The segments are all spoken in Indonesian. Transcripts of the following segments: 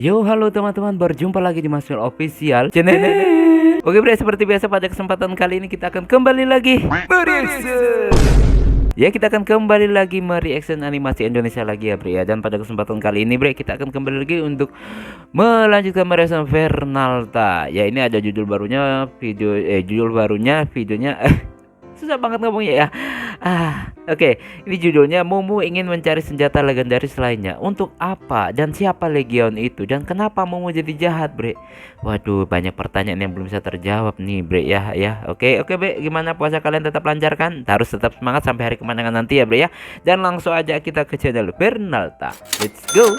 Yo, halo teman-teman, berjumpa lagi di Masmil Official Channel. Oke bre, seperti biasa pada kesempatan kali ini kita akan kembali lagi mereaction. Ya, kita akan kembali lagi mereaction animasi Indonesia lagi ya bre ya. Dan pada kesempatan kali ini bre, kita akan kembali lagi untuk melanjutkan mereaction Vernalta. Ya, ini ada judul barunya videonya susah banget ngomongnya ya. Oke, ini judulnya Mumu ingin mencari senjata legendaris lainnya. Untuk apa dan siapa Legion itu dan kenapa Mumu jadi jahat, bre? Waduh, banyak pertanyaan yang belum bisa terjawab nih, bre ya. Oke, bre, gimana puasa kalian tetap lancar kan? Harus tetap semangat sampai hari kemenangan nanti ya, bre ya. Dan langsung aja kita ke channel Vernalta. Let's go.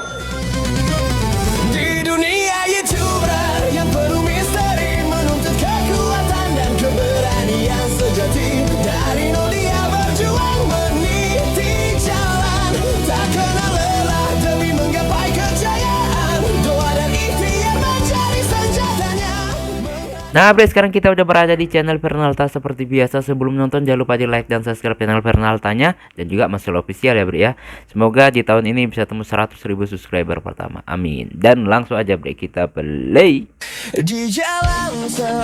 Di dunia YouTuber yang penuh misteri, menuntut kekuatan dan keberanian sejati. Dari nol dia berjuang meniti jalan, tak kenal lelah demi menggapai kejayaan. Doa dan ikhtiar mencari senjatanya. Nah bre, sekarang kita udah berada di channel Vernalta seperti biasa. Sebelum nonton jangan lupa di like dan subscribe channel Vernaltanya dan juga Masmil Official ya bre ya. Semoga di tahun ini bisa temu 100.000 subscriber pertama, amin. Dan langsung aja bre, kita play. Di jalan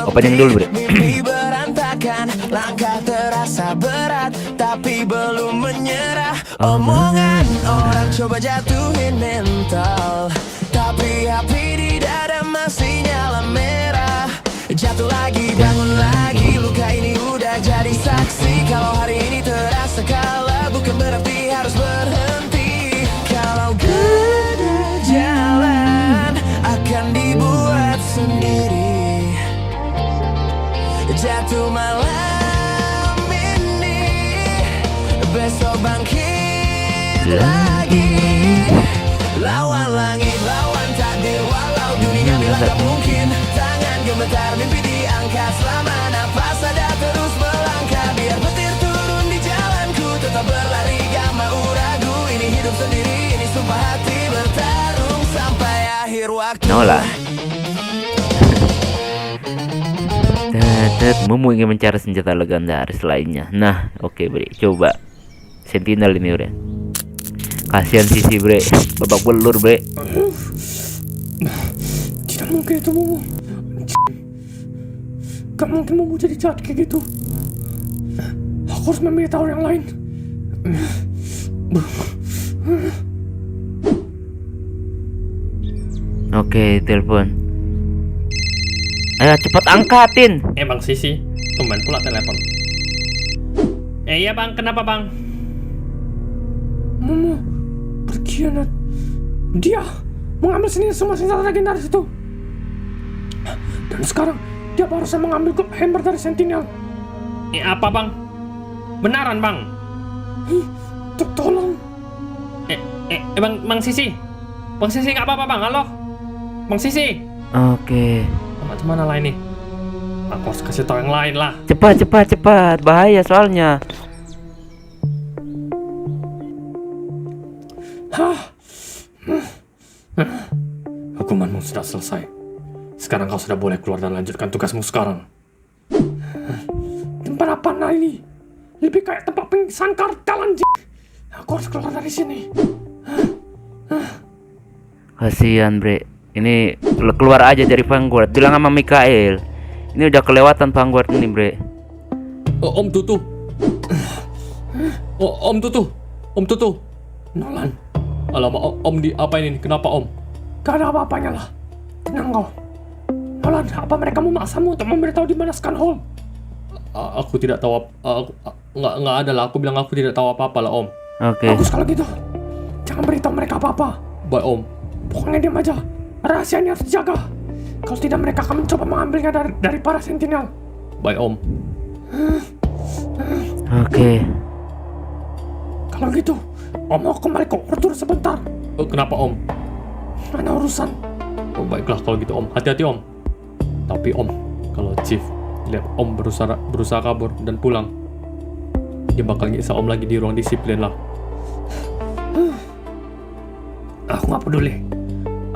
Opening dulu bre. mimpi berantakan, langkah terasa berat tapi belum menyerah. Omongan orang coba jatuhin mental, tapi api di dada masih nyala merah. Jatuh lagi, bangun lagi, luka ini udah jadi saksi. Kalau hari ini terasa kalah, bukan berarti harus berhenti. Kalau gak ada jalan, akan dibuat sendiri. Jatuh malam ini, besok bangkit lagi. Lawan langit, lawan takdir, walau dunia bilang tak mungkin. Tangan gemetar, mimpi diangkat, selama nafas ada terus melangkah. Biar petir turun di jalanku, tetap berlari gak mau ragu. Ini hidup sendiri, ini sumpah hati, bertarung sampai akhir waktu. Nolah. Mumu ingin mencari senjata legendaris lainnya. Nah, oke bre, coba Sentinel ini bre. Kasihan Sisi bre, babak belur bre. Tidak mungkin itu Mumu. Gak mungkin Mumu jadi jahat kayak gitu. Aku harus memberitahu yang lain. Oke, telepon. Ayo cepat angkatin. Bang Sisi, tumben pula telepon. Iya bang, kenapa bang? Mumu berkhianat. Dia mengambil semua senjata legendaris itu. Dan sekarang dia barusan mengambil hammer dari Sentinel. Apa bang? Benaran bang? Tolong. Bang Sisi. Bang Sisi nggak apa-apa bang? Halo? Bang Sisi. Oke. Macam mana lah ini? Aku harus kasih tahu yang lain lah. Cepat, bahaya soalnya. Hukumanmu sudah selesai. Sekarang kau sudah boleh keluar dan lanjutkan tugasmu sekarang. Tempat apa nah ini? Lebih kayak tempat pingsan kartel anjing. Aku harus keluar dari sini. Kasihan bre. Ini keluar aja dari Vanguard. Bilang sama Mikael. Ini udah kelewatan Vanguard ini bre. Om Tutu. Om Tutu. Om Tutu. Nolan. Alamak om di apa ini? Kenapa om? Gak ada apa-apanya lah. Tenang kau. Nolan, apa mereka memaksamu untuk memberitahu di mana Scanholm? Aku tidak tahu. Nggak ada lah. Aku bilang aku tidak tahu apa-apa lah om. Oke. Bagus kalau gitu. Jangan beritahu mereka apa-apa. Baik om. Pokoknya diam aja. Rahasia ini harus dijaga. Kalau tidak mereka akan mencoba mengambilnya dari para Sentinel. Baik om. Oke. Kalau gitu, om mau kembali ke Ortur sebentar. Kenapa om? Ada urusan. Oh baiklah kalau gitu om. Hati-hati om. Tapi om, kalau Chief lihat om berusaha kabur dan pulang, dia bakal nyiksa om lagi di ruang disiplin lah. Aku nggak peduli.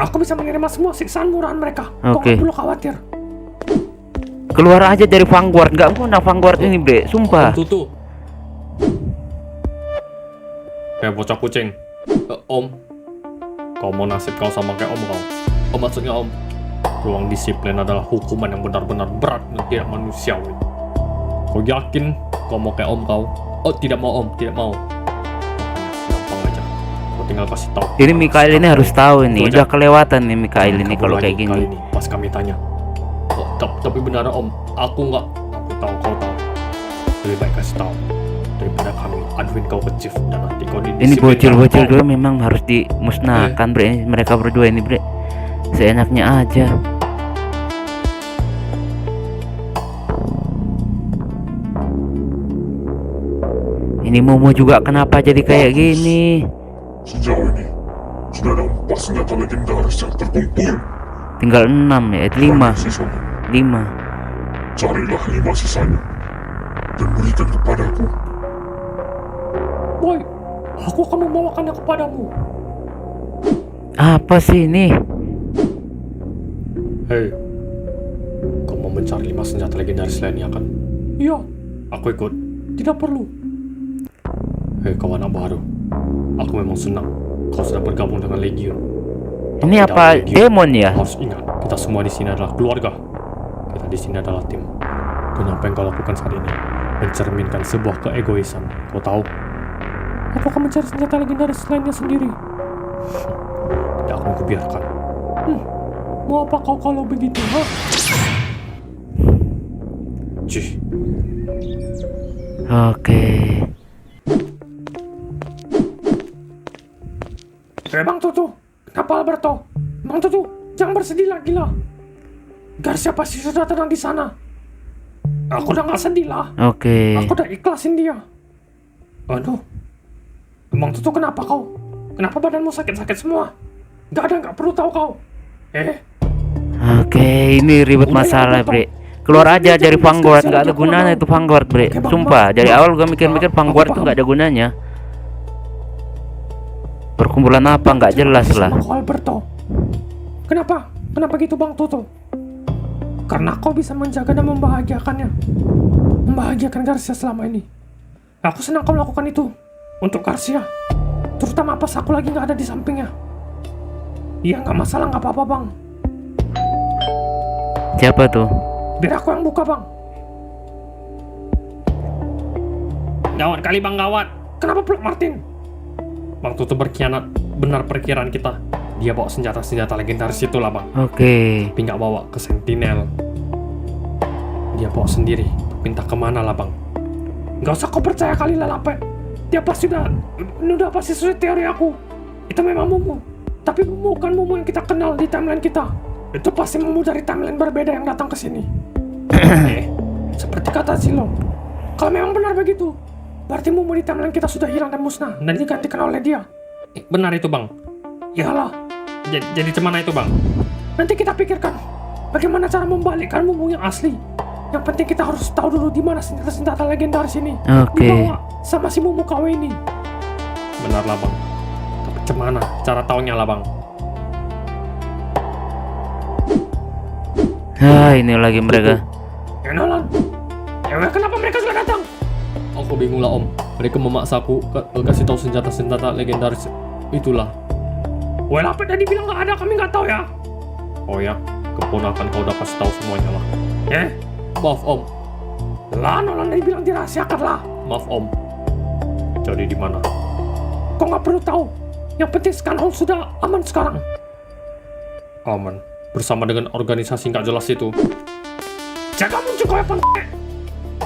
Aku bisa menerima semua siksaan murahan mereka. Kau Oke. nggak perlu khawatir. Keluar aja dari Vanguard. Gak guna Vanguard ini bre, sumpah. Om Tutu. Kayak bocah kucing. Om, kau mau nasib kau sama kayak om kau. Oh, maksudnya Om, ruang disiplin adalah hukuman yang benar-benar berat dan tidak manusiawi. Kau yakin kau mau kayak Om kau? Oh, tidak mau Om, tidak mau. Gampang aja. Kau tinggal kasih tahu. Ini Mikael ini harus tahu ini. Itu aja. Udah kelewatan nih Mikael ini Kabur kalau lagi kayak gini. kali ini, pas kami tanya. Oh, tapi benar Om, aku nggak. Aku tahu kau tahu. Lebih baik kasih tahu daripada kami aduin kau ke chief dan nanti kau Ini didisiplin. bocil-bocil dua memang harus dimusnahkan bre. Ini mereka berdua ini bre. Seenaknya aja. Ini Momo juga kenapa jadi kayak gini? Sejauh ini, sudah ada 4 senjata legendaris yang terkumpul. Tinggal 6 ya, 5. Sisanya, 5. carilah 5 sisanya dan berikan kepadaku. Boy, aku akan membawakannya kepadamu. Apa sih ini? Hei, kau mau mencari 5 senjata legendaris lainnya kan? Iya, aku ikut. Tidak perlu. Hei kawan baru, aku memang senang kau sudah bergabung dengan Legion. Ini Tapi apa dalam Legion, demon ya? harus ingat, kita semua di sini adalah keluarga. Kita di sini adalah tim. Dan apa yang kau lakukan saat ini mencerminkan sebuah keegoisan. Kau tahu? Aku akan mencari senjata legendaris lainnya sendiri. Tidak akan kubiarkan. Mau apa kau kalau begitu, ha? Cih, Oke. Bang Tutu, kenapa Alberto? Bang Tutu, jangan bersedih lagi lah. Garcia pasti sudah tenang di sana. Aku udah gak sedih lah. Oke. Aku udah ikhlasin dia. Aduh, Bang Tutu kenapa kau? Kenapa badanmu sakit-sakit semua? Gak perlu tahu kau. Oke, ini ribet masalah, bre. Keluar aja dari Vanguard, nggak ada gunanya itu Vanguard, bre. Sumpah, dari awal gua mikir-mikir Vanguard tuh nggak ada gunanya. Perkumpulan apa nggak jelas lah. Alberto, kenapa? Kenapa gitu Bang Tutu? Karena kau bisa menjaga dan membahagiakannya. Membahagiakan Garcia selama ini. Aku senang kau melakukan itu untuk Garcia. Terutama pas aku lagi nggak ada di sampingnya. Iya nggak masalah, nggak apa-apa Bang. Siapa tuh? Biar aku yang buka Bang. Gawat kali Bang, gawat. Kenapa peluk Martin? Bang Tutu berkhianat. Benar perkiraan kita. Dia bawa senjata-senjata legendaris itu lah Bang. Oke. Tapi nggak bawa ke Sentinel. Dia bawa sendiri. Pinta kemana lah Bang? Nggak usah kau percaya kali lah Lape. Dia pasti udah pasti sesuai teori aku. Itu memang Mumu. Tapi Mumu bukan Mumu yang kita kenal di timeline kita. Itu pasti Mumu dari timeline berbeda yang datang ke sini. Seperti kata Zilo. Kalau memang benar begitu, berarti Mumu di timeline kita sudah hilang dan musnah dan digantikan oleh dia. Benar itu Bang. Iyalah. Jadi cemana itu Bang? Nanti kita pikirkan bagaimana cara membalikkan Mumu yang asli. Yang penting kita harus tahu dulu di mana senjata-senjata legendaris ini. Oke. Dibawa sama si Mumu KW ini. Benar lah Bang. Tapi cemana cara taunya lah Bang? Ini lagi mereka. Ya Nolan. Ya kenapa mereka sudah datang? Aku bingung lah Om. Mereka memaksa aku kasih tahu senjata-senjata legendaris itulah. Well, apa tadi bilang nggak ada, kami nggak tahu ya. Oh ya, keponakan kau udah kasih tahu semuanya lah. Maaf Om. Lah, Nolan tadi bilang dirahasiakan lah. Maaf Om. Jadi di mana? Kau nggak perlu tahu. Yang penting Scanhole sudah aman sekarang. Aman. Bersama dengan organisasi nggak jelas itu. Jaga muncul kau apa?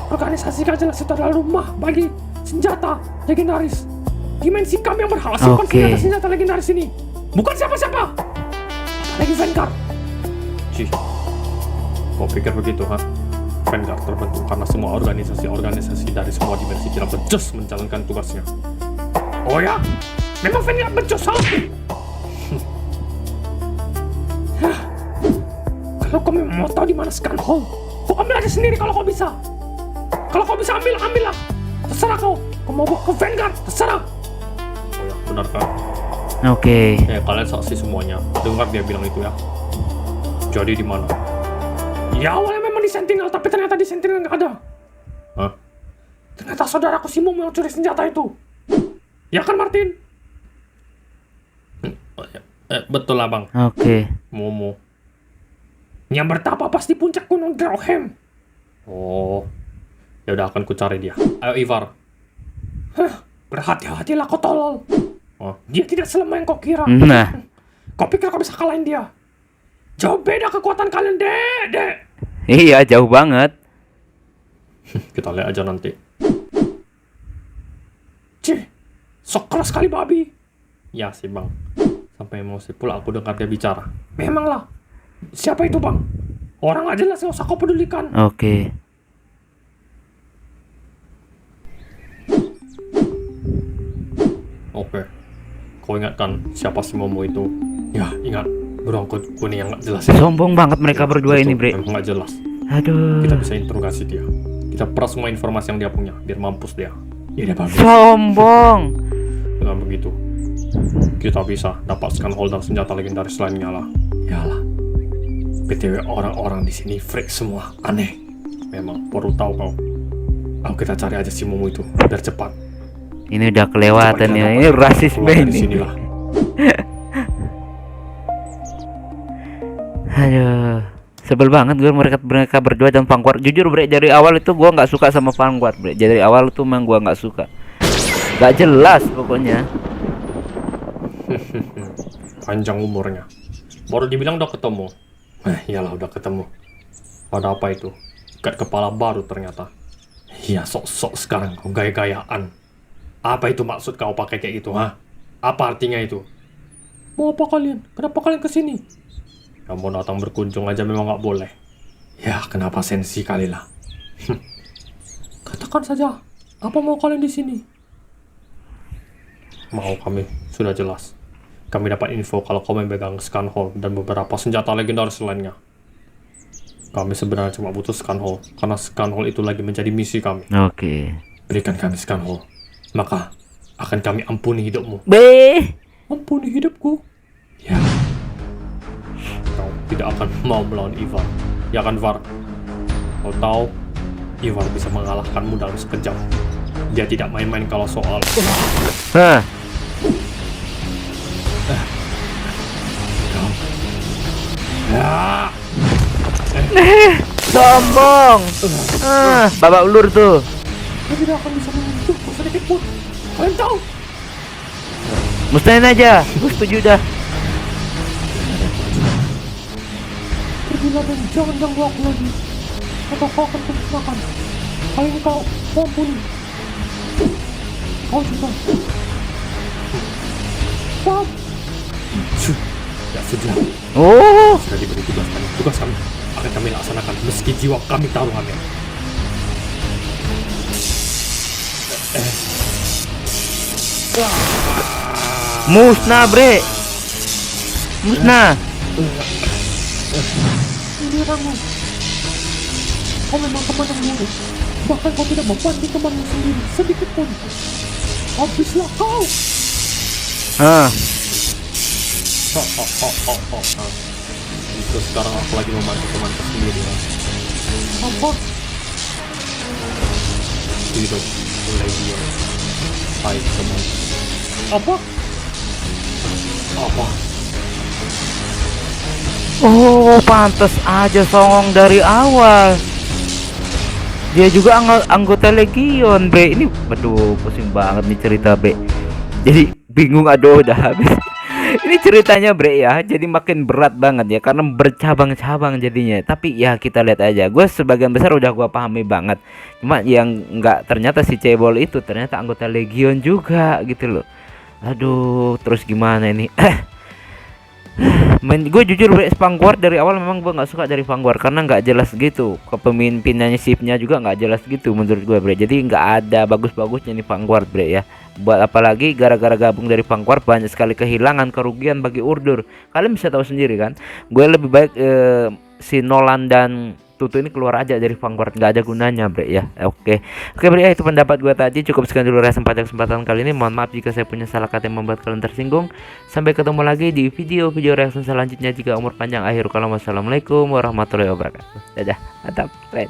Organisasi nggak jelas itu adalah rumah bagi senjata legendaris. Dimensi kami yang berhasilkan Oke. senjata legendaris ini. Bukan siapa-siapa. Lagi Vanguard. Cih. Kau pikir begitu, ha? Vanguard terbentuk karena semua organisasi-organisasi dari semua dimensi tidak becus menjalankan tugasnya. Oh ya? Memang Vanguard becus, ha? Kalau kau memang mau tahu di mana Scanhole, kau ambil aja sendiri kalau kau bisa. Kalau kau bisa ambillah. Terserah kau. Kau mau bawa ke Vanguard, terserah. Oh ya, benar kan? Oke. Kalian saksi semuanya. Dengar dia bilang itu ya. Jadi di mana? Ya awalnya memang di Sentinel, tapi ternyata di Sentinel nggak ada. Hah? Ternyata saudaraku si Momo yang curi senjata itu. Ya kan Martin? Betul lah bang. Oke. Momo. Yang bertapa pasti puncak gunung Drauhem. Oh, ya udah akan ku cari dia. Ayo Ivar. Berhati-hatilah kau tolol. Oh, Dia tidak selemah yang kau kira. Nah, Kau pikir kau bisa kalahin dia? Jauh beda kekuatan kalian, dek. iya jauh banget. kita lihat aja nanti. Cih, sok keras kali babi. Ya sih bang. Sampai emosi pula aku dengar dia bicara. Memanglah. Siapa itu bang? Orang aja lah, gak usah kau pedulikan. Oke. Oke. Kau ingatkan siapa si Momo itu? Ya, ingat. Beruang kuning yang nggak jelas. Sombong banget mereka berdua ini, Bre. Memang nggak jelas. Aduh. Kita bisa interogasi dia. Kita peras semua informasi yang dia punya, biar mampus dia. Ya udah bagus. Sombong. Dengan begitu, kita bisa dapatkan hold dan senjata legendaris lainnya lah. Yalah. BTW orang-orang di sini freak semua. Aneh. Memang perlu tahu kau. Ayo kita cari aja si Momo itu biar cepat. Ini udah kelewatan ya. Ini rasisme Keluar dari ini. sinilah. Aduh. Sebel banget gue mereka berdua dan Vanguard. Jujur Bre, dari awal itu gue nggak suka sama Vanguard Bre. Dari awal itu memang gue nggak suka. Gak jelas pokoknya. Panjang umurnya. Baru dibilang udah ketemu. Iyalah udah ketemu. Ada apa itu? Ikat kepala baru ternyata. Iya, sok-sok sekarang kau gaya-gayaan. Apa itu maksud kau pakai kayak gitu, ha? Apa artinya itu? Mau apa kalian? Kenapa kalian kesini? Kamu datang berkunjung aja memang nggak boleh. Ya, kenapa sensi kali lah. Katakan saja. Apa mau kalian di sini? Mau kami, sudah jelas. Kami dapat info kalau kau memegang Scan Hall dan beberapa senjata legendaris lainnya. Kami sebenarnya cuma butuh Scan Hall, karena Scan Hall itu lagi menjadi misi kami. Oke. Berikan kami Scan Hall. Maka akan kami ampuni hidupmu. B. Ampuni hidupku. Ya, Kau tidak akan mau melawan Ivar. Ya kan, Var? Kau tahu, Ivar bisa mengalahkanmu dalam sekejap. Dia tidak main-main kalau soal... Hah. ya. Sombong. Babak ulur tuh. Dia tidak akan bisa menyentuhku sedikit pun. Kalian tahu? Musnahin aja. Gue setuju dah. Pergilah dan jangan ganggu aku lagi. Atau kau akan termakan. Kali ini kau ampuni. Kau juga. Stop. Ya sudah, Oh. sudah diberi tugas kami. Tugas kami akan kami laksanakan meski jiwa kami taruhannya. Musnah Bre. Musnah. Ini orangmu. Kau memang teman yang buruk. Bahkan kau tidak membanding temanmu sendiri sedikit pun. Habislah kau. Hah. Itu sekarang aku lagi membantu temanku sendiri. Apa? Hidup mulai dia. Hai teman. Apa? Apa? Oh, pantas aja songong dari awal. Dia juga anggota Legion, Bre. Ini aduh, pusing banget nih cerita, Bre. Jadi bingung, aduh udah habis. Ini ceritanya, Bre, ya. Jadi makin berat banget ya karena bercabang-cabang jadinya. Tapi ya kita lihat aja. Gue sebagian besar udah gue pahami banget. Cuma yang nggak, ternyata si Cebol itu ternyata anggota Legion juga gitu loh. Aduh, terus gimana ini? Gue jujur Vanguard dari awal memang gue nggak suka dari Vanguard karena nggak jelas gitu, kepemimpinannya shipnya juga nggak jelas gitu menurut gue, Bre. Jadi nggak ada bagus-bagusnya nih Vanguard, Bre, ya. Buat apalagi gara-gara gabung dari Vanguard banyak sekali kehilangan, kerugian bagi Order. Kalian bisa tahu sendiri kan. Gue lebih baik si Nolan dan Tutu ini keluar aja dari Vanguard, nggak ada gunanya, Bre, ya. Oke, Bre, ya, itu pendapat gue tadi. Cukup sekian dulu kesempatan kali ini. Mohon maaf jika saya punya salah kata yang membuat kalian tersinggung. Sampai ketemu lagi di video-video reaksi selanjutnya. Jika umur panjang akhir kalam, wassalamualaikum warahmatullahi wabarakatuh. Dadah, mantap, keren.